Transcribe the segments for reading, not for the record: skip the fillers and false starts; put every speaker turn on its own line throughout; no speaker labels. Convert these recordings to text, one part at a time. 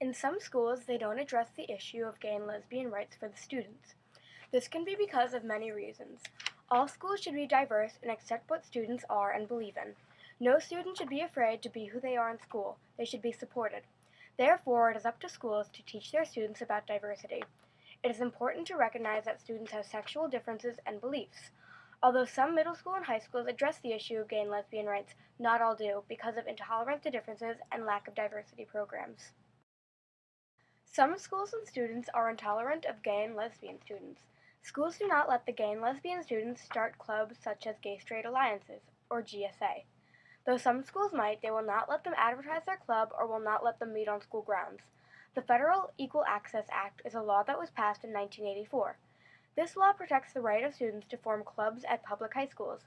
In some schools, they don't address the issue of gay and lesbian rights for the students. This can be because of many reasons. All schools should be diverse and accept what students are and believe in. No student should be afraid to be who they are in school. They should be supported. Therefore, it is up to schools to teach their students about diversity. It is important to recognize that students have sexual differences and beliefs. Although some middle school and high schools address the issue of gay and lesbian rights, not all do because of intolerance to differences and lack of diversity programs. Some schools and students are intolerant of gay and lesbian students. Schools do not let the gay and lesbian students start clubs such as Gay Straight Alliances, or GSA. Though some schools might, they will not let them advertise their club or will not let them meet on school grounds. The Federal Equal Access Act is a law that was passed in 1984. This law protects the right of students to form clubs at public high schools.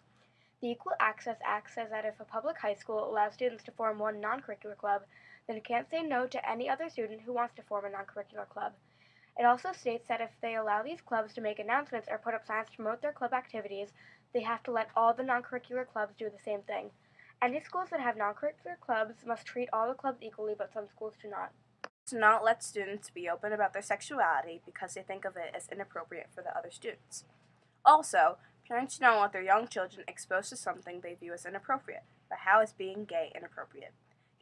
The Equal Access Act says that if a public high school allows students to form one non-curricular club, then it can't say no to any other student who wants to form a non-curricular club. It also states that if they allow these clubs to make announcements or put up signs to promote their club activities, they have to let all the non-curricular clubs do the same thing. Any schools that have non-curricular clubs must treat all the clubs equally, but some schools do not.
To not let students be open about their sexuality because they think of it as inappropriate for the other students. Also, parents do not want their young children exposed to something they view as inappropriate, but how is being gay inappropriate?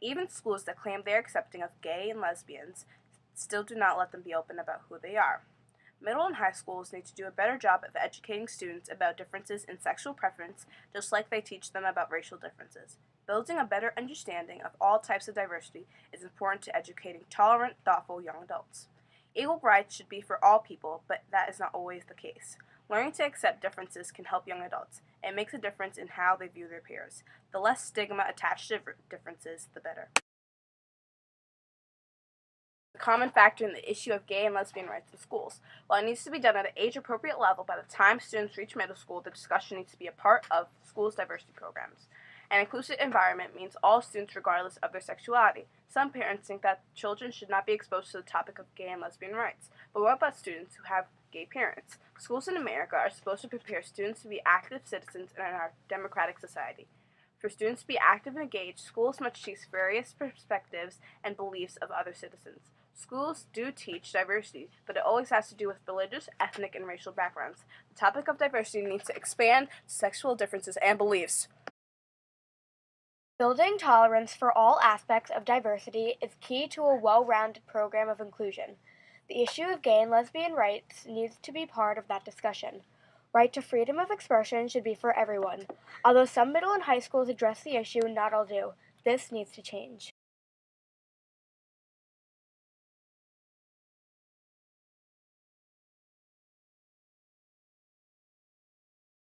Even schools that claim they are accepting of gay and lesbians still do not let them be open about who they are. Middle and high schools need to do a better job of educating students about differences in sexual preference, just like they teach them about racial differences. Building a better understanding of all types of diversity is important to educating tolerant, thoughtful young adults. Equal rights should be for all people, but that is not always the case. Learning to accept differences can help young adults. It makes a difference in how they view their peers. The less stigma attached to differences, the better. A common factor in the issue of gay and lesbian rights in schools. While it needs to be done at an age-appropriate level, by the time students reach middle school, the discussion needs to be a part of schools' diversity programs. An inclusive environment means all students regardless of their sexuality. Some parents think that children should not be exposed to the topic of gay and lesbian rights. But what about students who have gay parents? Schools in America are supposed to prepare students to be active citizens in our democratic society. For students to be active and engaged, schools must teach various perspectives and beliefs of other citizens. Schools do teach diversity, but it always has to do with religious, ethnic, and racial backgrounds. The topic of diversity needs to expand sexual differences and beliefs.
Building tolerance for all aspects of diversity is key to a well-rounded program of inclusion. The issue of gay and lesbian rights needs to be part of that discussion. Right to freedom of expression should be for everyone. Although some middle and high schools address the issue, not all do. This needs to change.